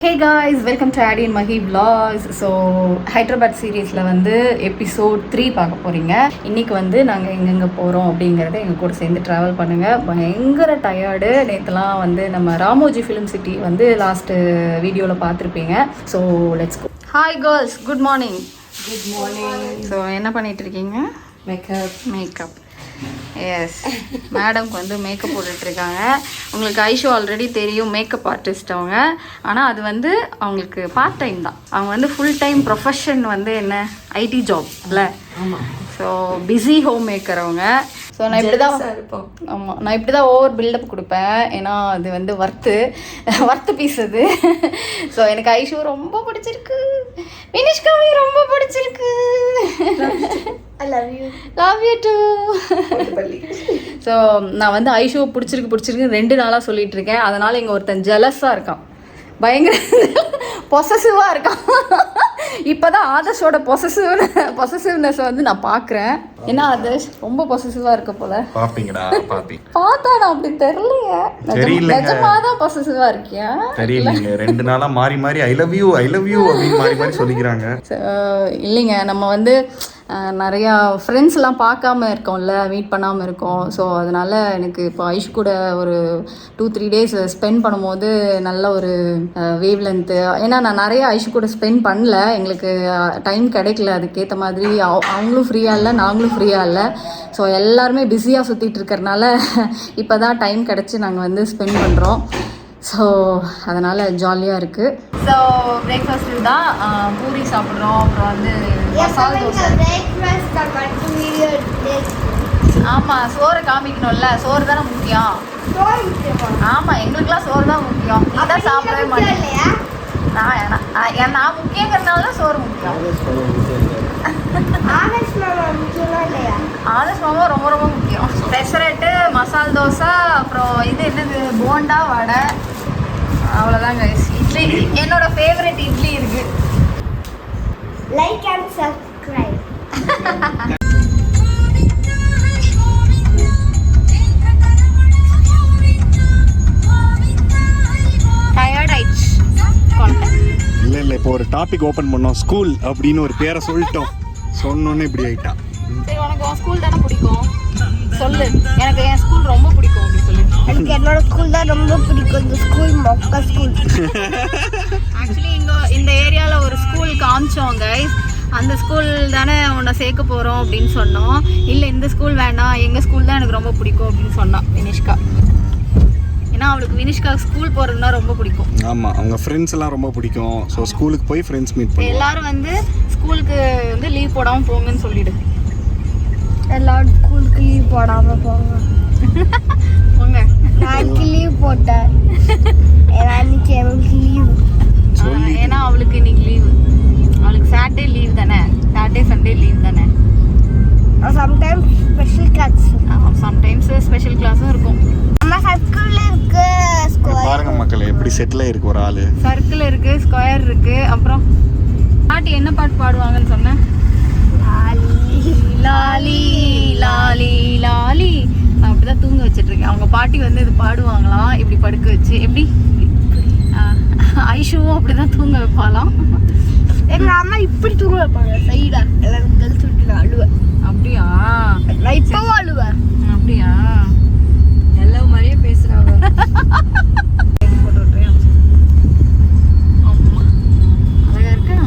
Hey guys, welcome to Addy and Mahi vlogs. So Hyderabad சீரீஸில் வந்து episode 3 பார்க்க போகிறீங்க. இன்றைக்கி வந்து நாங்கள் எங்கெங்கே போகிறோம் அப்படிங்கிறத எங்கள் கூட சேர்ந்து ட்ராவல் பண்ணுங்கள். பயங்கர டயர்டு. நேற்றுலாம் வந்து நம்ம ராமோஜி ஃபிலிம் சிட்டி வந்து லாஸ்ட்டு வீடியோவில் பார்த்துருப்பீங்க. So let's go. Hi girls, good morning. Good morning. So என்ன பண்ணிட்டு இருக்கீங்க? மேக்கப். எஸ், மேடம்க்கு வந்து மேக்கப் போட்டுட்ருக்காங்க. உங்களுக்கு ஐஷோ ஆல்ரெடி தெரியும், மேக்கப் ஆர்டிஸ்ட் அவங்க. ஆனால் அது வந்து அவங்களுக்கு பார்ட் டைம் தான். அவங்க வந்து ஃபுல் டைம் ப்ரொஃபஷன் வந்து என்ன, ஐடி ஜாப் இல்லை. ஸோ பிஸி ஹோம் மேக்கர் அவங்க. ஸோ நான் இப்படி தான் இருப்போம். ஆமாம், நான் இப்படி தான் ஓவர் பில்டப் கொடுப்பேன். ஏன்னா அது வந்து ஒர்த்து பீஸ் அது. ஸோ எனக்கு ஐஷோ ரொம்ப பிடிச்சிருக்கு, வினிஷ்காவையும் ரொம்ப பிடிச்சிருக்கு. I love you. Love you too. So நான் வந்து ஐஷோ பிடிச்சிருக்கு 2 நாளாக சொல்லிட்டு இருக்கேன். அதனால் இங்கே ஒருத்தன் ஜெலஸாக இருக்கான், பயங்கர பொசசிவாக இருக்கான். இப்போ தான் ஆதர்ஷோட பொசசிவ்னஸ் வந்து நான் பார்க்குறேன். ஏன்னா ஆதர்ஷ் ரொம்ப பொசசிவாக இருக்க போல. பார்த்தா நான் அப்படி தெரியலையே, நிஜமாக தான் பொசசிவாக இருக்கியா? தெரியலைங்க, 2 நாளா மாறி ஐ லவ் யூ அப்படின்னு மாறி சொல்லிக்கிறாங்க. இல்லைங்க, நம்ம வந்து நிறையா ஃப்ரெண்ட்ஸ்லாம் பார்க்காம இருக்கோம்ல, மீட் பண்ணாமல் இருக்கோம். ஸோ அதனால் எனக்கு இப்போ ஐஷ் கூட ஒரு 2-3 டேஸ் ஸ்பெண்ட் பண்ணும்போது நல்ல ஒரு வேவ் லென்த்து. ஏன்னா நான் நிறைய ஐஷ் கூட ஸ்பெண்ட் பண்ணல, எங்களுக்கு டைம் கிடைக்கல அதுக்கேற்ற மாதிரி. அவங்களும் ஃப்ரீயாக இல்லை, நாங்களும் ஃப்ரீயாக இல்லை. ஸோ எல்லாருமே பிஸியாக சுற்றிட்டு இருக்கிறனால இப்போ தான் டைம் கிடச்சி நாங்கள் வந்து ஸ்பெண்ட் பண்ணுறோம். ஸோ அதனால் ஜாலியாக இருக்குது. ஸோ பிரேக்ஃபாஸ்ட் தான் பூரி சாப்பிட்றோம். அப்புறம் வந்து மசாலா தோசை. ஆமாம், சோறை காமிக்கணும்ல, சோறு தானே முக்கியம். ஆமாம், எங்களுக்குலாம் சோறு தான் முக்கியம். இதான் சாப்பிடவே மாட்டேன். நான் முக்கியங்கிறதுனால தான் சோறு முக்கியம். ஆனஸ் மாமா ரொம்ப ரொம்ப முக்கியம். பெசரட்டு, மசால் தோசை, அப்புறம் இது என்னது, போண்டா, வடை, அவ்வளோதாங்க. இட்லி, என்னோட ஃபேவரட் இட்லி இருக்கு. Like and subscribe. டயர்ட் ஆயிடுச்சு. இல்ல இப்போ ஒரு டாபிக் ஓபன் பண்ணோம், ஸ்கூல் அப்படின்னு ஒரு பேரை சொல்லிட்டோம். சொன்னோன்னே இப்படி ஆயிட்டா. சரி, உனக்கு உன் ஸ்கூல் தானே பிடிக்கும், சொல்லு. எனக்கு என் ஸ்கூல் ரொம்ப பிடிக்கும் அப்படின்னு சொல்லு. எனக்கு என்னோட ஸ்கூல் தான் ரொம்ப பிடிக்கும். இந்த ஸ்கூல் மொக்க ஸ்கூல். ஆக்சுவலி இந்த ஏரியாவில் ஒரு ஸ்கூல் காமிச்சோம் கைஸ். அந்த ஸ்கூல் தானே உன்னை சேர்க்க போகிறோம் அப்படின்னு சொன்னோம். இல்லை, இந்த ஸ்கூல் வேண்டாம், எங்கள் ஸ்கூல் தான் எனக்கு ரொம்ப பிடிக்கும் அப்படின்னு சொன்னான் வினிஷ்கா. ஏன்னா அவளுக்கு வினிஷ்கா ஸ்கூல் போகிறதுனா ரொம்ப பிடிக்கும். ஆமாம், அவங்க ஃப்ரெண்ட்ஸ் எல்லாம் ரொம்ப பிடிக்கும். ஸோ ஸ்கூலுக்கு போய் ஃப்ரெண்ட்ஸ் மீட் பண்ணுவோம். எல்லாரும் வந்து ஸ்கூலுக்கு வந்து லீவ் போடாமல் போங்கன்னு சொல்லிடு. எல்லாரும் ஸ்கூலுக்கு லீவ் போடாமல் போங்க. நாளைக்கு லீவ் போட்டேன், அன்னைக்கு எனக்கு லீவ். ஏன்னா அவளுக்கு இன்னைக்கு லீவு. அவளுக்கு சாட்டர்டே லீவ் தானே, சாட்டர்டே சண்டே லீவ் தானே. Sometimes special class. Sometimes special கிளாஸும் இருக்கும். நம்ம சர்க்கிள் இருக்கு, பாருங்க மக்களே எப்படி செட்டில் இருக்கு ஒரு ஆளு. சர்க்கிள் இருக்கு, ஸ்கொயர் இருக்கு. அப்புறம் பாட்டு என்ன பாட்டு பாடுவாங்கன்னு சொன்னேன்? லாலி லாலி லாலி. நான் அப்படிதான் தூங்க வச்சிட்டு இருக்கேன். அவங்க பாட்டி வந்து இது பாடுவாங்களாம், இப்படி படுக்க வச்சு. எப்படி ஐஷுவும் அப்படிதான் தூங்க வைப்பாலாம். எங்க அம்மா இப்படி தூங்க வைப்பாங்க, சைடா. எல்லாரும் கழிச்சு விட்டு நான் அழுவேன். அப்படியா? நான் இப்பவும் அழுவேன். அப்படியா? எல்லா மாதிரியே பேசுறாங்க. போட்டு விட்டுறேன். ஆமா, அழகா இருக்கா.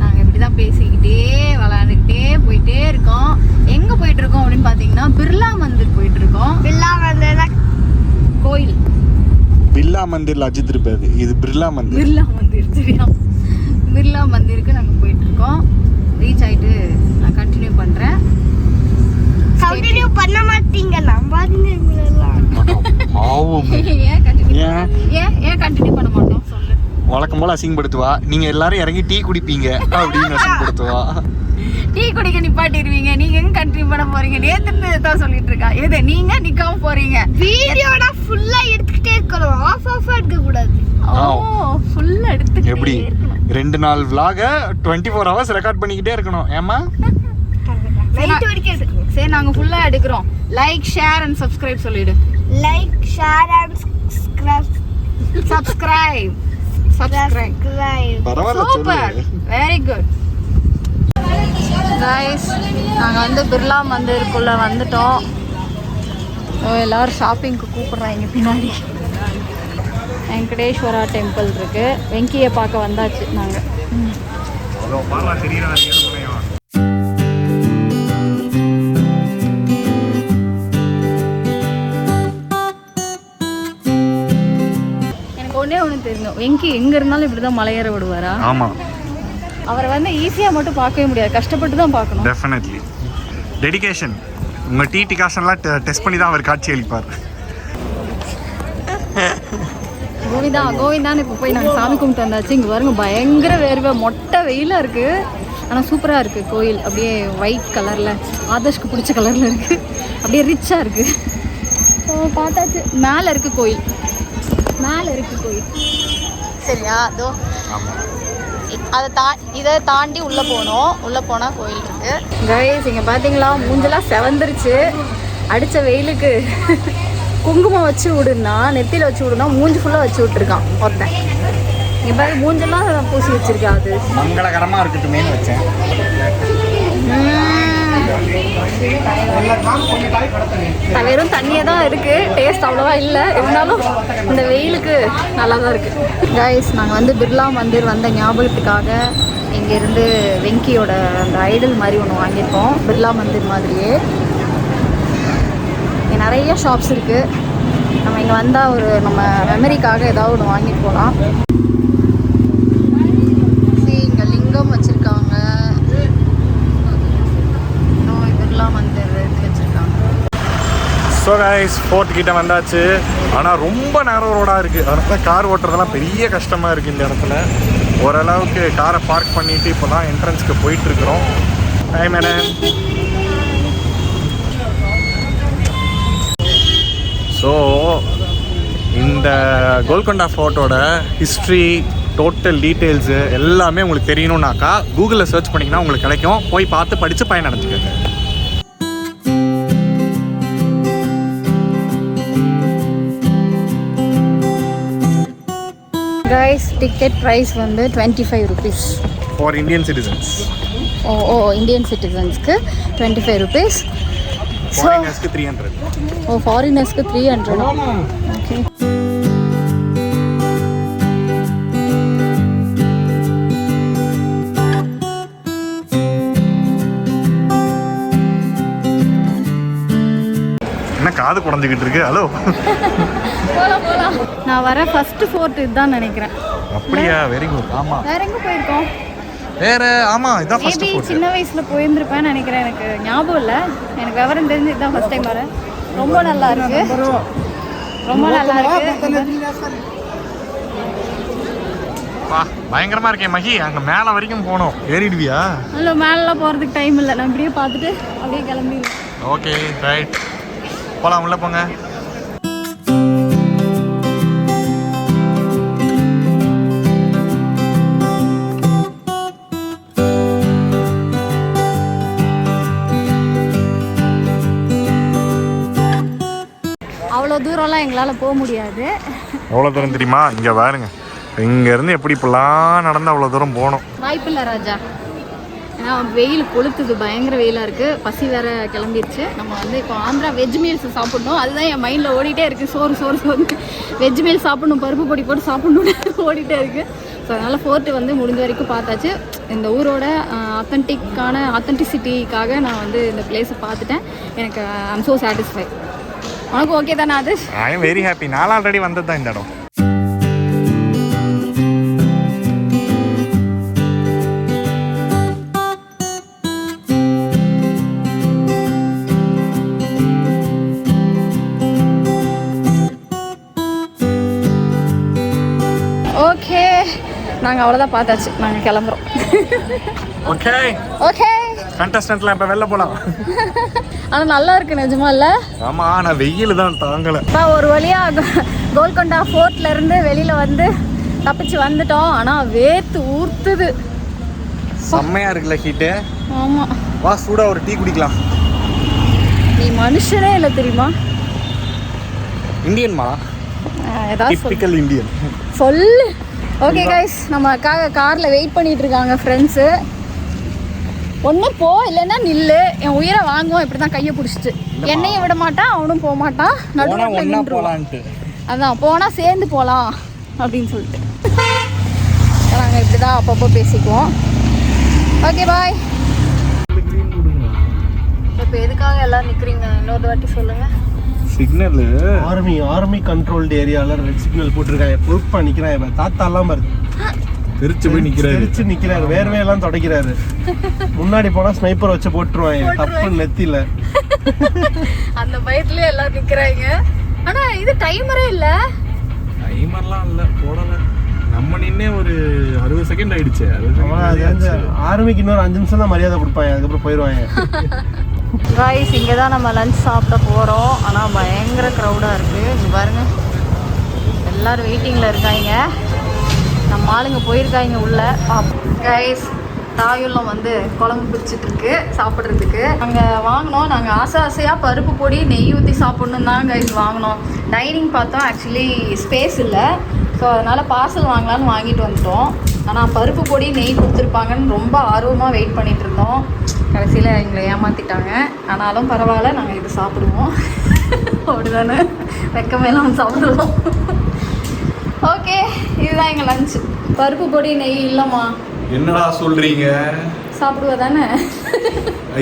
நாங்கள் இப்படிதான் பேசிக்கிட்டே விளையாண்டுக்கிட்டே போயிட்டே இருக்கோம். எங்க போயிட்டு இருக்கோம் அப்படின்னு பாத்தீங்கன்னா பிர்லா மந்திர் போயிட்டு இருக்கோம். பிர்லா மந்திர் கோயில். பிர்லா மந்திர்ல அஜித் இருப்பாரு, இது பிர்லா மந்திர். சரியா? பிர்லா மந்திருக்கு நாங்க போயிட்டு இருக்கோம். ரீச் ஆயிட்டு நான் கண்டினியூ பண்றேன். கண்டினியூ பண்ண மாட்டீங்க, நம்பாதீங்க எங்களெல்லாம். ஏன் கண்டினியூ பண்ண மாட்டோம் சொல்லு. வழக்கம் போல அசிங்கப்படுத்துவா. நீங்க எல்லாரும் இறங்கி டீ குடிப்பீங்க அப்படின்னு அசிங்கப்படுத்துவா. டீ குடிக்க நிப்பாட்டிடுவீங்க, நீங்க எங்க கண்டினியூ பண்ண போறீங்க? நேத்து தான் சொல்லிட்டு இருக்கா. எது நீங்க நிக்காம போறீங்க? வீடியோட ஃபுல்லா எடுத்துக்கிட்டே இருக்கணும், ஆஃப் எடுக்க கூடாது. ஃபுல்லா எடுத்துக்கிட்டே எப்படி 2 நாள் vlog 24 hours ரெக்கார்ட் பண்ணிக்கிட்டே இருக்கணும். ஏமா நைட் வரைக்கும். சரி, நாங்க ஃபுல்லா எடுக்கிறோம். லைக், ஷேர் அண்ட் சப்ஸ்கிரைப் சொல்லிடு. Like, share and subscribe. Subscribe பரவாயில்ல சூப்பர், வெரி குட். கைஸ், நாங்கள் வந்து பிர்லா மந்திருக்குள்ளே வந்துட்டோம். எல்லோரும் ஷாப்பிங்க்கு கூப்பிட்றாங்க பின்னாடி. வெங்கடேஸ்வரா டெம்பிள் இருக்கு. வெங்கியை பார்க்க வந்தாச்சு நாங்கள். எனக்கு ஒன்றே ஒன்று தெரியும், வெங்கி எங்கே இருந்தாலும் இப்படி தான் மலையேற விடுவாரா? ஆமாம், அவரை வந்து ஈஸியாக மட்டும் பார்க்கவே முடியாது, கஷ்டப்பட்டு தான் பார்க்கணும். Definitely dedication. உங்கள் டிகாஷன்லாம் டெஸ்ட் பண்ணி தான் அவர் காட்சி அளிப்பார். கோவிந்தா கோவிந்தான்னு இப்போ போய் நாங்கள் சாமி கும்பிட்டு வந்தாச்சு. இங்கே பாருங்க, பயங்கர வேர்வை, மொட்டை வெயிலாக இருக்குது. ஆனால் சூப்பராக இருக்குது கோயில். அப்படியே ஒயிட் கலரில், ஆதர்ஷ்க்கு பிடிச்ச கலரில் இருக்குது. அப்படியே ரிச்சாக இருக்குது. ஸோ பார்த்தாச்சு. மேலே இருக்குது கோயில், மேலே இருக்குது கோயில். சரியா? அதோ இதை தாண்டி உள்ளே போகணும். உள்ளே போனால் கோயில் இருக்குது. கைஸ், இங்கே பார்த்தீங்களா, மூஞ்செல்லாம் செவந்துருச்சு. அடித்த வெயிலுக்கு குங்குமம் வச்சு விடுனா, நெத்தியில் வச்சு விடுனா, மூஞ்சி ஃபுல்லாக வச்சு விட்டுருக்கான் ஒருத்தன். இங்கே பாரு, மூஞ்செல்லாம் பூசி வச்சிருக்கேன். அது மங்களகரமாக இருக்கட்டுமேனு வச்சேன். வெறும் தண்ணியே தான் இருக்குது, டேஸ்ட் அவ்வளோவா இல்லை. இருந்தாலும் இந்த வெயிலுக்கு நல்லா தான் இருக்குது. கைஸ், நாங்கள் வந்து பிர்லா மந்திர் வந்த ஞாபகத்துக்காக இங்கேருந்து வெங்கியோட அந்த ஐடல் மாதிரி ஒன்று வாங்கியிருக்கோம். பிர்லா மந்திர் மாதிரியே இங்கே நிறைய ஷாப்ஸ் இருக்குது. நம்ம இங்கே வந்தால் ஒரு நம்ம மெமரிக்காக ஏதாவது ஒன்று வாங்கிட்டு போகலாம். இங்கே லிங்கம் வச்சுருக்காங்க, பிர்லா மந்திர் வச்சுருக்காங்க. ஸோ கைஸ், ஃபோர்ட் கிட்ட வந்தாச்சு. ஆனால் ரொம்ப நேரம் ரோடாக இருக்குது. அதனால கார் ஓட்டுறதெல்லாம் பெரிய கஷ்டமாக இருக்குது இந்த இடத்துல. ஓரளவுக்கு காரை பார்க் பண்ணிவிட்டு இப்போ தான் என்ட்ரன்ஸ்க்கு போயிட்டுருக்குறோம். டைம் என்ன? ஸோ இந்த கோல்கொண்டா ஃபோர்ட்டோட ஹிஸ்ட்ரி, டோட்டல் டீட்டெயில்ஸு எல்லாமே உங்களுக்கு தெரியணுன்னாக்கா கூகுளில் சர்ச் பண்ணிங்கன்னா உங்களுக்கு கிடைக்கும். போய் பார்த்து படித்து பயனடைஞ்சுக்கோங்க. கைஸ், டிக்கெட் ப்ரைஸ் வந்து 25 rupees ஃபார் இந்தியன் சிட்டிசன்ஸ். ஓ இந்தியன் சிட்டிசன்ஸ்க்கு 25 rupees. ஃபாரினர்ஸ்க்கு 300. ஓ, ஃபாரினர்ஸ்க்கு 300. ஓகே. என்ன காது குடஞ்சிக்கிட்டு இருக்கு? ஹலோ, நான் வர ஃபர்ஸ்ட் ஃபோர்ட் இதுதான் நினைக்கிறேன். அப்படியா? Very good. ஆமாம், வேற எங்கே போயிருக்கோம்? வேற ஆமாம், இதான் ஃபர்ஸ்ட் மேபி ஃபோர்ட். சின்ன வயசில் போயிருந்திருப்பேன்னு நினைக்கிறேன். எனக்கு ஞாபகம் இல்லை. எனக்கு விவரம் தெரிஞ்சு இதுதான் ஃபர்ஸ்ட் டைம் வரேன். ரொம்ப நல்லா இருக்கு, ரொம்ப நல்லா இருக்கு. வா, பயங்கரமாக இருக்கேன் மகி. அங்கே மேலே வரைக்கும் போகணும். ஏறிடுவியா? இல்லை, மேலெலாம் போகிறதுக்கு டைம் இல்லை. நான் இப்படியே பார்த்துட்டு அப்படியே கிளம்பி. ஓகே, ரைட், போகலாம். உள்ளே போங்க. அவ்வளோ தூரம்லாம் எங்களால் போக முடியாது. எவ்வளோ தூரம் தெரியுமா? இங்கே பாருங்க, இங்கேருந்து எப்படி இப்படிலாம் நடந்து அவ்வளோ தூரம் போகணும். வாய்ப்பில்லை ராஜா. ஏன்னா வெயில் கொளுத்துது, பயங்கர வெயிலாக இருக்குது. பசி வேறு கிளம்பிடுச்சு. நம்ம வந்து இப்போ ஆந்திரா வெஜ் மீல்ஸ் சாப்பிட்ணும். அதுதான் என் மைண்டில் ஓடிட்டே இருக்குது. சோறு வெஜ் மீல்ஸ் சாப்பிட்ணும், பருப்பு பொடி போட்டு சாப்பிட்ணுன்னு ஓடிட்டே இருக்குது. ஸோ அதனால் ஃபோர்ட்டு வந்து முடிஞ்ச வரைக்கும் பார்த்தாச்சு. இந்த ஊரோட ஆத்தென்டிசிட்டிக்காக நான் வந்து இந்த பிளேஸை பார்த்துட்டேன். எனக்கு ஐம் ஸோ சாட்டிஸ்ஃபை. உனக்கு ஓகே தானே? அது ஐ எம் வெரி ஹாப்பி. நான் ஆல்ரெடி வந்தது தான் இந்த இடம். ஓகே, நாங்கள் அவ்வளோதான் பார்த்தாச்சு. நாங்கள் கிளம்புறோம். ஓகே ஓகே, கண்டஸ்டன்ட்லாம் இப்போ வெளில போகலாம். ஆனால் நல்லா இருக்கு நிஜமா இல்லை? ஆமாம், நான் வெயில் தான் தாங்கலை. இப்போ ஒரு வழியாக கோல்கொண்டா ஃபோர்ட்லேருந்து வெளியில் வந்து தப்பிச்சு வந்துட்டோம். ஆனால் வேர்த்து ஊற்றுது, செம்மையாக இருக்குல்ல ஹீட்டு? ஆமாம். வா, சூடாக ஒரு டீ குடிக்கலாம். நீ மனுஷனே இல்லை தெரியுமா? இந்தியன்மா? ஏதாவது டிபிக்கல் இந்தியன். சொல்லு. ஓகே கைஸ், நமக்காக காரில் வெயிட் பண்ணிட்டு இருக்காங்க ஃப்ரெண்ட்ஸு. ஒன்று போ, இல்லைன்னா நில்லு. என் உயிரை வாங்குவோம் இப்படி தான் கையை பிடிச்சிட்டு. என்னையும் விட மாட்டான், அவனும் போக மாட்டான். நடுவில் நின்றுவான். அதான் போனால் சேர்ந்து போகலாம் அப்படின்னு சொல்லிட்டு நாங்கள் இப்படி தான் அப்பப்போ பேசிக்குவோம். Okay bye. இப்போ எதுக்காக எல்லோரும் நிற்கிறீங்க? இன்னொரு வாட்டி சொல்லுங்கள். சிக்னல் ஆர்மி கண்ட்ரோல்டு ஏரியாவில் ரெட் சிக்னல் போட்டிருக்காங்க. பொறுப்பாக நிற்கிறாங்க. தாத்தாலாம் பாருங்க, திருச்சி போய் நிற்கிறாரு. வேர்வையெல்லாம் தொடக்கிறாரு. முன்னாடி போனால் ஸ்னைப்பர் வச்சு போட்டுருவாங்க. தப்பு நெத்தில. அந்த பயத்துலேயே எல்லாம் நிற்கிறாங்க. ஆனால் இது டைமரே இல்லை. டைமர்லாம் இல்லை, போடலை. நம்ம நின்னே ஒரு 60 செகண்ட் ஆயிடுச்சு. ஆர்மிக்கு இன்னொரு 5 நிமிஷம் தான் மரியாதை கொடுப்பாங்க, அதுக்கப்புறம் போயிடுவாங்க. காய்ஸ், இங்கே தான் நம்ம லஞ்ச் சாப்பிட போகிறோம். ஆனால் பயங்கர க்ரௌடாக இருக்குது. இங்கே பாருங்கள், எல்லோரும் வெயிட்டிங்கில் இருக்காங்க. நம்ம ஆளுங்க போயிருக்காங்க உள்ள. கைஸ், தாயுள்ளம் வந்து குழம்பு பிடிச்சிட்ருக்கு சாப்பிட்றதுக்கு. நாங்கள் வாங்கினோம். நாங்கள் ஆசையாக பருப்பு பொடி நெய் ஊற்றி சாப்பிட்ணும் தான் கைஸ் வாங்கினோம். டைனிங் பார்த்தோம், ஆக்சுவலி ஸ்பேஸ் இல்லை. ஸோ அதனால் பார்சல் வாங்கலான்னு வாங்கிட்டு வந்துட்டோம். ஆனால் பருப்பு பொடி நெய் கொடுத்துருப்பாங்கன்னு ரொம்ப ஆர்வமாக வெயிட் பண்ணிகிட்டு இருந்தோம். கடைசியில் எங்களை ஏமாற்றிட்டாங்க. ஆனாலும் பரவாயில்ல, நாங்கள் இது சாப்பிடுவோம். அப்படி தானே வெக்கமேலாம் சாப்பிடுவோம். ஓகே, இதுதான் எங்கள் லஞ்சு. பருப்பு பொடி நெய் இல்லைம்மா. என்னடா சொல்றீங்க? சாப்பிடுவ தானே?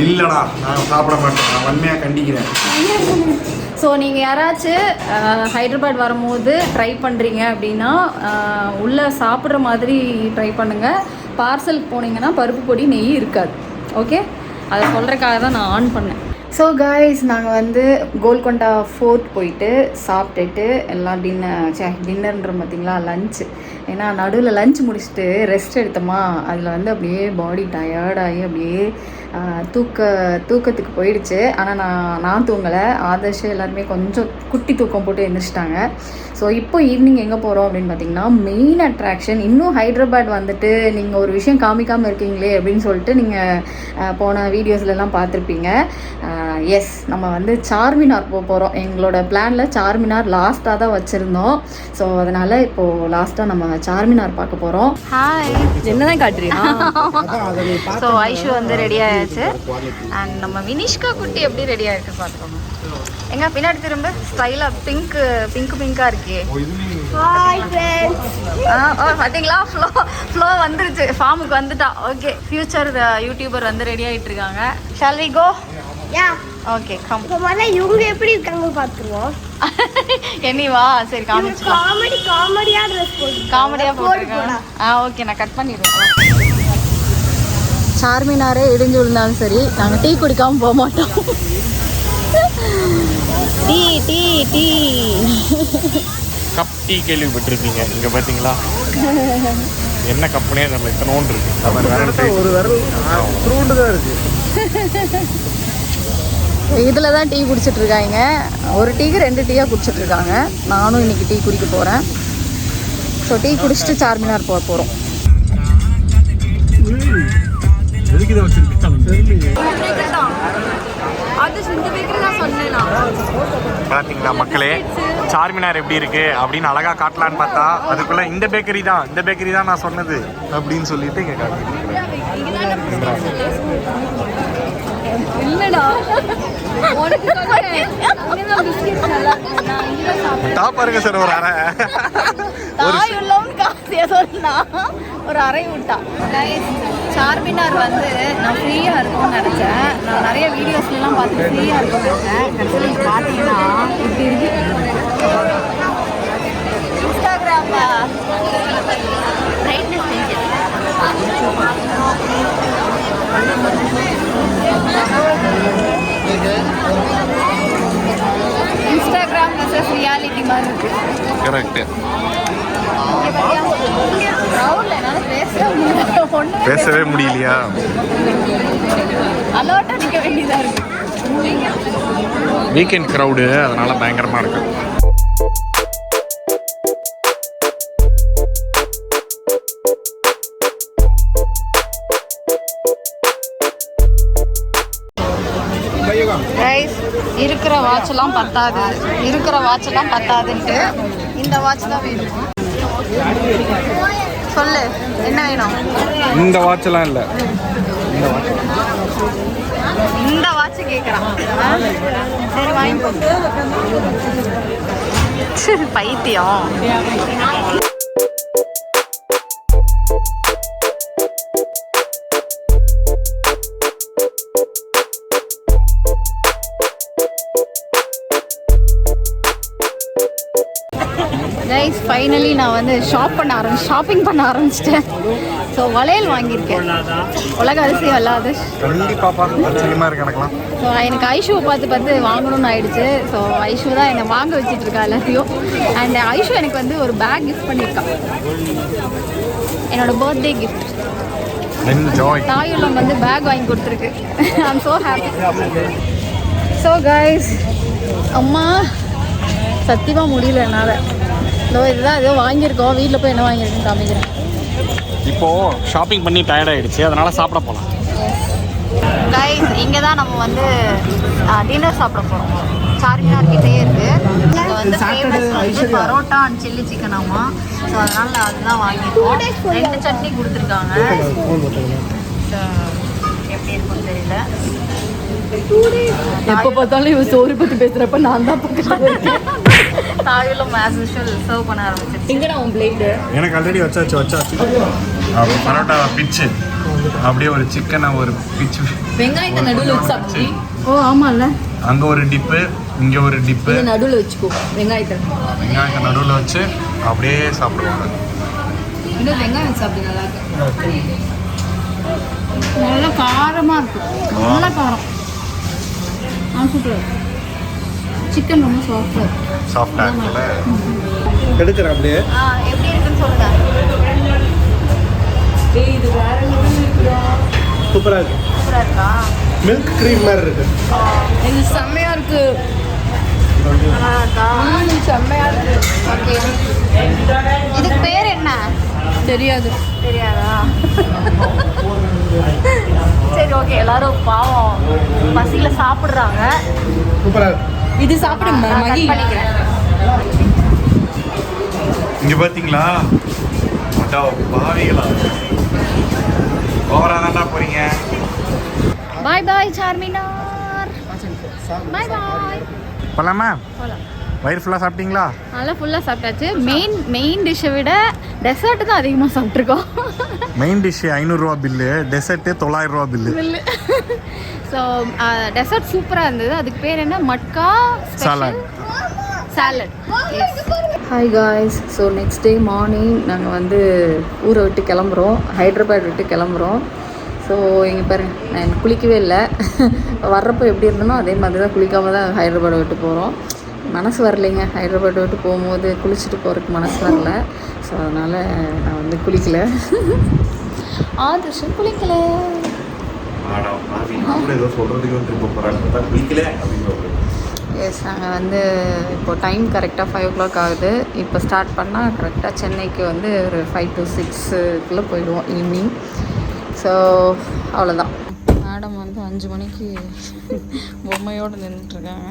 இல்லடா, நான் சாப்பிட மாட்டேன். நான் வன்மையாக கண்டிக்கிறேன். ஸோ நீங்கள் யாராச்சும் ஹைதராபாத் வரும்போது ட்ரை பண்ணுறீங்க அப்படின்னா உள்ளே சாப்பிட்ற மாதிரி ட்ரை பண்ணுங்கள். பார்சலுக்கு போனீங்கன்னா பருப்பு பொடி நெய் இருக்காது. ஓகே, அதை சொல்கிறக்காக தான் நான் ஆன் பண்ணேன். ஸோ காய்ஸ், நாங்கள் வந்து கோல்கொண்டா ஃபோர்ட் போயிட்டு சாப்பிட்டுட்டு எல்லாம் டின்னர்ன்ற பார்த்தீங்களா லஞ்சு. ஏன்னா நடுவில் லஞ்ச் முடிச்சுட்டு ரெஸ்ட் எடுத்தோமா, அதில் வந்து அப்படியே பாடி டயர்டாகி அப்படியே தூக்கத்துக்கு போயிடுச்சு. ஆனால் நான் தூங்கலை. ஆதர்ஷ் எல்லாருமே கொஞ்சம் குட்டி தூக்கம் போட்டு எழுந்திரிச்சிட்டாங்க. ஸோ இப்போ ஈவினிங் எங்கே போகிறோம் அப்படின்னு பார்த்தீங்கன்னா, மெயின் அட்ராக்ஷன். இன்னும் ஹைதராபாத் வந்துட்டு நீங்கள் ஒரு விஷயம் காமிக்காமல் இருக்கீங்களே அப்படின்னு சொல்லிட்டு நீங்கள் போன வீடியோஸ்லாம் பார்த்துருப்பீங்க. எஸ், நம்ம வந்து சார்மினார் போகிறோம். எங்களோட பிளானில் சார்மினார் லாஸ்ட்டாக தான் வச்சுருந்தோம். ஸோ அதனால் இப்போது லாஸ்ட்டாக நம்ம சார்மினார் பார்க்க போகிறோம். ஹாய், என்னதான் காட்டுறீங்க? ஸோ ஐஷு வந்து ரெடி ஆயாச்சு. அண்ட் நம்ம வினிஷ்கா குட்டி எப்படி ரெடி ஆகிருக்கு பார்த்துக்கோங்க. எங்க பின்னாடி திரும்ப ஸ்டைலாக பிங்காக இருக்கே. பார்த்தீங்களா, ஃப்ளோ வந்துருச்சு, ஃபார்முக்கு வந்துட்டா. ஓகே, ஃபியூச்சர் யூடியூபர் வந்து ரெடி ஆகிட்டு இருக்காங்க. Shall we go? Okay, come. இவங்க எப்படி இருக்காங்க பார்த்துருவோம். என்னவா? சரி, காமிச்சிடலாம். காமெடியாக போட்டுருக்காங்க. ஓகே, நான் கட் பண்ணிடுறேன். சார்மினாரே இடிஞ்சு விழுந்தாலும் சரி, நாங்கள் டீ குடிக்காமல் போக மாட்டோம். டீ கப் டீ கேள்விப்பட்டிருப்பீங்க. இங்கே பார்த்தீங்களா என்ன கப்புனே நம்ம இத்தனோண்டு இருக்கு. ஒரு விரல் த்ரூண்டு தான் இருக்கு. இதில் தான் டீ குடிச்சிட்ருக்காங்க. ஒரு டீக்கு 2 டீயாக குடிச்சிட்ருக்காங்க. நானும் இன்றைக்கி டீ குடிக்க போகிறேன். ஸோ டீ குடிச்சிட்டு சார்மினார் போக போகிறோம். பார்த்தீங்களா மக்களே, சார்மினார் எப்படி இருக்கு அப்படின்னு அழகா காட்டலான்னு பார்த்தா அதுக்குள்ள இந்த பேக்கரி தான் நான் சொன்னது அப்படின்னு சொல்லிட்டு இங்கே பாருங்க சார், ஒரு அரை ஒரு அறை விட்டா. சார்மினார் வந்து நான் ஃப்ரீயாக இருக்கும்னு நினச்சேன். நான் நிறைய வீடியோஸ்லாம் பார்த்துட்டு ஃப்ரீயாக இருக்கும்னு நினச்சேன். கடைசியில் பார்த்தீங்கன்னா இப்படி இருக்கு. இன்ஸ்டாகிராமில் பிரைட்னஸ் இன்ஸ்டாகிராம் மெசேஜ் ரியாலிட்டி மாதிரி இருக்கு. கரெக்ட். பேசவே முடியலையா? அலர்ட்டா நிக்க வேண்டியதா இருக்கு. வீக்கெண்ட் க்ரௌடு, அதனால பயங்கரமா இருக்கு. இருக்கிற வாட்செல்லாம் பத்தாதுன்ட்டு இந்த வாட்ச் தான் வேணும். சொல்லு என்ன வேணும்? இந்த வாட்ச்லாம் இல்லை, இந்த வாட்ச் கேட்குறான். சரி வாங்கிக்கோ. பைத்தியம். கைஸ் ஃபைனலி நான் வந்து ஷாப்பிங் பண்ண ஆரம்பிச்சிட்டேன். ஸோ வளையல் வாங்கியிருக்கேன். உலக அதிசயம் அல்லாது கண்டிப்பாக பார்த்து ஆச்சரியமாக இருக்கு எனக்குலாம். ஸோ எனக்கு ஐஷுவை பார்த்து வாங்கணும்னு ஆயிடுச்சு. ஸோ ஐஷு தான் என்னை வாங்க வச்சுட்டு இருக்கா எல்லாத்தையும். அண்ட் ஐஷு எனக்கு வந்து ஒரு பேக் கிஃப்ட் பண்ணியிருக்கா, என்னோட பர்த்டே கிஃப்ட். தாயுள்ளம் வந்து பேக் வாங்கி கொடுத்துருக்கு. ஐ அம் ஸோ ஹாப்பி. ஸோ கைஸ், அம்மா சத்தியமாக முடியல என்னால். இதுதான் ஏதோ வாங்கியிருக்கோம். வீட்டில் போய் என்ன வாங்கியிருக்குன்னு காமிக்கிறேன். இப்போது ஷாப்பிங் பண்ணி டயர்ட் ஆகிடுச்சு, அதனால் சாப்பிட போகலாம். கைஸ், இங்கே தான் நம்ம வந்து டின்னர் சாப்பிட போகிறோம். சார்மினார் கிட்டே இருக்குது. இங்கே வந்து ஃபேமஸ் வந்து பரோட்டா அண்ட் சில்லி சிக்கன் ஆமா. ஸோ அதனால் அதுதான் வாங்கியிருக்கோம். 2 சட்னி கொடுத்துருக்காங்க. ஸோ எப்படி இருக்குன்னு தெரியல. எப்போ பார்த்தாலும் இவன் ஸ்டோரி பற்றி பேசுகிறப்ப நான் தான் தாயுள்ளம் ஆஸ் யூஷுவல் சர்வ் பண்ண ஆரம்பிச்சிருச்சு. எங்கடா உன் பிளேட்டு? எனக்கு ஆல்ரெடி வச்சாச்சு. பரோட்டா பிச்சு, அப்படியே ஒரு சிக்கனை ஒரு பிச்சு, வெங்காயத்தை நடுவில் வச்சு சாப்பிட்டு. ஓ ஆமாம்ல, அங்கே ஒரு டிப்பு, இங்கே ஒரு டிப்பு, நடுவில் வச்சுக்கோ. வெங்காயத்தை நடுவில் வச்சு அப்படியே சாப்பிடுவாங்க. இன்னும் வெங்காயம் சாப்பிட்டு நல்லா இருக்கு. நல்லா காரமாக இருக்கும், நல்லா காரம். சூப்பர். சிக்கன் ரொம்ப சாஃப்டாக இருக்குல்ல. எடுக்கிறேன் அப்படியே. எப்படி இருக்குன்னு சொல்லுங்க. இது வேற சூப்பராக இருக்கு. சூப்பராக இருக்கா? மில்க் க்ரீம் மாதிரி இருக்கு. இது செம்மையாக இருக்கு. நல்லா இருக்கா? செம்மையாக இருக்கு. ஓகே, இதுக்கு பேர் என்ன? தெரியாதா? சரி ஓகே, எல்லாரும் பாவம் பசியில் சாப்பிட்றாங்க. சூப்பராக இருக்கு. இது சாப்பிடுங்க. பண்ணிக்கிறேன். இங்கே பார்த்தீங்களா, பாவிகளா ஓவரா தான்டா போறீங்க. பாய் பாய் சார்மினார். பாய் பாய். போலாமா? வயிறு ஃபுல்லாக சாப்பிட்டீங்களா? நல்லா ஃபுல்லாக சாப்பிட்டாச்சு. மெயின் டிஷ்ஷை விட டெசர்ட் தான் அதிகமாக சாப்பிட்ருக்கோம். மெயின் டிஷ் 500 ரூபா பில்லு, டெசர்ட்டு 900 ரூபா பில்லு. ஸோ டெசர்ட் சூப்பராக இருந்தது. அதுக்கு பேர் என்ன? Matka salad. Hi guys. So next day morning நாங்கள் வந்து ஊரை விட்டு கிளம்புறோம், ஹைதராபாத் விட்டு கிளம்புறோம். ஸோ இங்கே பாருங்க, நான் குளிக்கவே இல்லை. வர்றப்போ எப்படி இருந்தனோ அதே மாதிரி தான் குளிக்காமல் தான் ஹைதராபாத் விட்டு போகிறோம். மனசு வரலைங்க, ஹைதராபாத் விட்டு போகும்போது குளிச்சுட்டு போகிறதுக்கு மனசு வரல. ஸோ அதனால் நான் வந்து குளிக்கலை. ஆதர்ஷம் குளிக்கலை. எஸ், நாங்கள் வந்து இப்போது டைம் கரெக்டாக 5 o'clock ஆகுது. இப்போ ஸ்டார்ட் பண்ணால் கரெக்டாக சென்னைக்கு வந்து ஒரு 5 to 6 போயிடுவோம் ஈவினிங். ஸோ அவ்வளோதான். மேடம் வந்து 5 மணிக்கு பொம்மையோடு நின்றுட்டுருக்காங்க.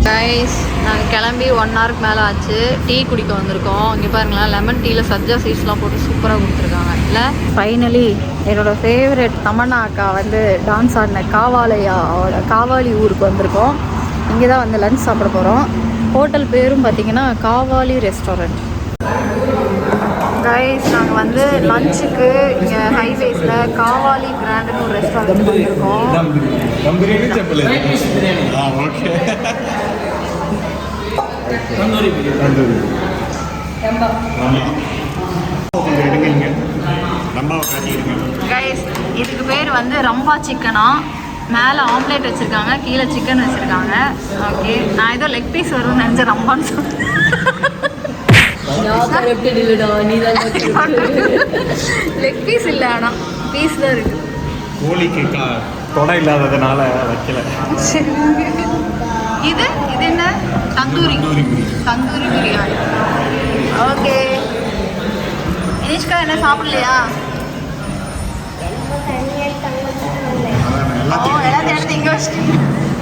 கைஸ், நாங்கள் கிளம்பி 1 hourக்கு மேலே ஆச்சு. டீ குடிக்க வந்திருக்கோம். இங்கே பாருங்களேன், லெமன் டீயில் சப்ஜா சீட்ஸ்லாம் போட்டு சூப்பராக கொடுத்துருக்காங்க. இல்லை ஃபைனலி என்னோடய ஃபேவரட் தமன்னா அக்கா வந்து டான்ஸ் ஆடின காவாலி ஊருக்கு வந்திருக்கோம். இங்கே தான் வந்து லன்ச் சாப்பிட போகிறோம். ஹோட்டல் பேரும் பார்த்திங்கன்னா காவாலி ரெஸ்டாரண்ட். கைஸ், நாங்கள் வந்து லஞ்சுக்கு இங்கே ஹைவேஸில் காவாலி கிராண்டுன்னு ஒரு ரெஸ்டாரண்ட் வந்திருக்கோம். கைஸ், இதுக்கு பேர் வந்து ரம்பா சிக்கனா. மேலே ஆம்லேட் வச்சுருக்காங்க, கீழே சிக்கன் வச்சுருக்காங்க. ஓகே, நான் ஏதோ லெக் பீஸ் வரும்னு நினச்சேன், ரம்பான்னு சொல்லிட்டு. லெக் பீஸ் இல்லை, ஆனால் பீஸ் தான் இருக்குது. கோழிக்கு தொடை இல்லாததுனால வைக்கல. இது என்ன? தந்தூரி பிரியாணி. ஓகே, இனிஷ்கா என்ன சாப்பிடலையா? எல்லாத்தையும் எடுத்து இங்கே வச்சுட்டீங்க.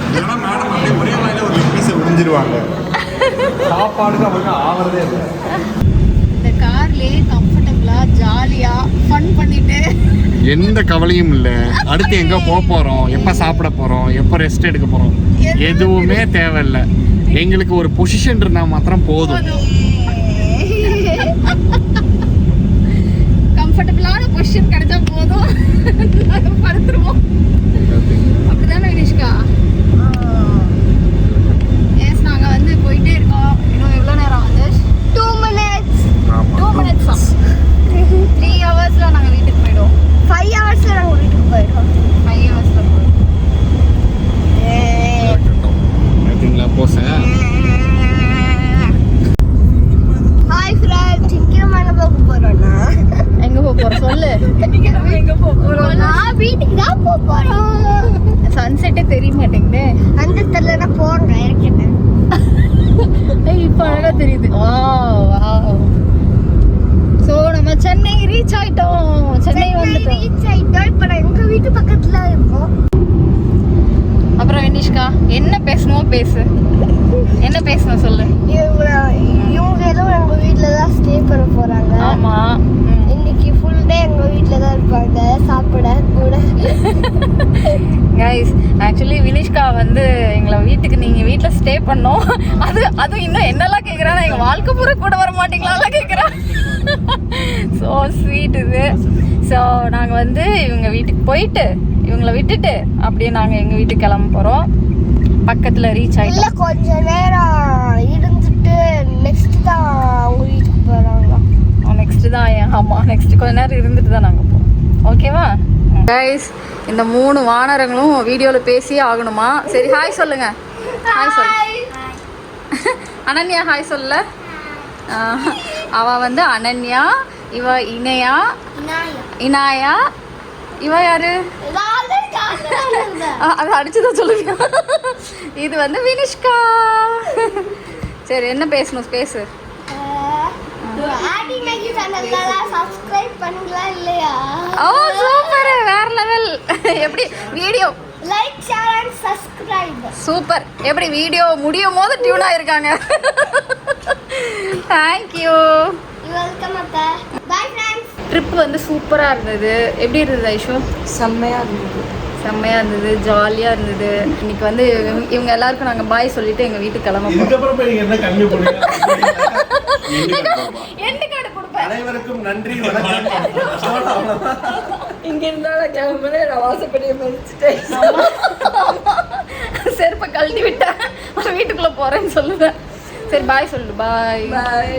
இல்லைன்னா மேடம் அப்படியே ஒரே வாயில ஒரு லெக் பீஸை உறிஞ்சிருவாங்க. சாப்பாடுக்கு அவங்க ஆவறதே இல்லை. இந்த கார்லயே கம்ஃபர்டபுளா ஜாலியா ஃபன் பண்ணிட்டு எந்த கவலையும் இல்லை. அடுத்து எங்க போக போறோம், எப்ப சாப்பிட போறோம், எப்ப ரெஸ்ட் எடுக்க போறோம், எதுவுமே தேவையில்லை. எங்களுக்கு ஒரு பொசிஷன் இருந்தா மாத்திரம் போதும். கம்ஃபர்டபுளான பொசிஷன் கிடைச்சா போதும், படுத்துருவோம். அப்படிதானே வினிஷ்கா? எஸ், நாங்க வந்து போயிட்டே இருக்கோம். இன்னும் எவ்வளோ நேரம் வந்து 2 minutes. 2 minutes தான். 3 hours நாங்கள் வீட்டுக்கு போயிடுவோம். 5 hours நாங்கள் வீட்டுக்கு போயிடுவோம். 5 hours போயிடுவோம். ஹாய் ஃப்ரெண்ட்ஸ், சீக்கிரம் எங்கே போக போகிறோன்னா எங்க போக போறோம் சொல்லு. எங்கே போக போகிறோம்னா வீட்டுக்கு தான் போக போகிறோம். சன்செட்டே தெரிய மாட்டேங்குது. அந்த தெரியலனா போங்க இருக்கேன். இப்போ அழகா தெரியுது. ஸோ நம்ம சென்னை ரீச் ஆயிட்டோம். சென்னை வந்துட்டோம். ரீச் ஆயிட்டோம். இப்போ நான் எங்கள் வீட்டு பக்கத்தில் இருக்கோம். அப்புறம் வினிஷ்கா, என்ன பேசணுமோ பேசு. என்ன பேசணும் சொல்லு. இவங்க ஏதோ எங்கள் வீட்டில் தான் ஸ்டே பண்ண போகிறாங்க. ஆமா, இன்னைக்கு ஃபுல் டே எங்கள் வீட்டில் தான் இருப்பாங்க சாப்பிட கூட. கைஸ், ஆக்சுவலி வினிஷ்கா வந்து எங்களை நீங்கள் வீட்டில் ஸ்டே பண்ணோம். அதுவும் இன்னும் என்னெல்லாம் கேட்குறாங்க, எங்கள் வாழ்க்கை பூரா கூட வர மாட்டீங்களாலாம் கேட்குறான். ஸோ ஸ்வீட் இது. ஸோ நாங்கள் வந்து இவங்க வீட்டுக்கு போயிட்டு இவங்களை விட்டுட்டு அப்படியே நாங்கள் எங்கள் வீட்டுக்கு கிளம்ப போகிறோம். பக்கத்தில் ரீச் இல்லை, ஆகிட்டோம். கொஞ்ச நேரம் இருந்துட்டு நெக்ஸ்ட் தான் அவங்க வீட்டுக்கு போகிறாங்க. நெக்ஸ்ட்டு தான். ஆமாம், நெக்ஸ்ட்டு கொஞ்ச நேரம் இருந்துட்டு தான் நாங்கள் போகிறோம். ஓகேவா கைஸ்? இந்த 3 வானரங்களும் வீடியோவில் பேசியே ஆகணுமா? சரி, ஹாய் சொல்லுங்க. ஹாய் சொல்லு. அனன்யா ஹாய் சொல்ல. அவள் வந்து அனன்யா, இவ இணையா, இனாயா, இவ யாரு? அதை அடிச்சுதான் சொல்லுங்க. இது வந்து வினிஷ்கா. சரி, என்ன பேசணும் பேசு. ஆடி மேகி சேனல்ல சப்ஸ்கிரைப் பண்ணீங்களா இல்லையா? ஓ சூப்பர், வேற லெவல். எப்படி video like share and subscribe. Super. எப்படி வீடியோ முடியும் போது டியூன் ஆயிருக்காங்க. தேங்க்யூ. வெல்கம் அக்கா. Bye friends. ட்ரிப் வந்து சூப்பராக இருந்தது. எப்படி இருந்தது ஐஷு? செம்மையாக இருந்தது. செம்மையாக இருந்தது, ஜாலியாக இருந்தது. இன்னைக்கு வந்து இவங்க எல்லாருக்கும் நாங்கள் பாய் சொல்லிட்டு எங்கள் வீட்டுக்கு கிளம்ப போகிறோம். இதுக்கப்புறம் போய் நீங்க என்ன கம்மி பண்ணுங்க. எண்டு கார்டு கொடுப்பேன். அனைவருக்கும் நன்றி, வணக்கம். இங்கே இருந்தாலும் கிளம்புனே நான் வாசப்படியை மதிச்சுட்டேன். செருப்பை கழட்டி விட்டேன், வீட்டுக்குள்ளே போகிறேன்னு சொல்லுவேன். சரி, பாய் சொல்லு. பாய் பாய்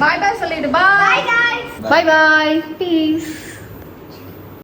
பாய் பாய் சொல்லிடு. பாய் Bye guys. பாய் பாய். பீஸ்.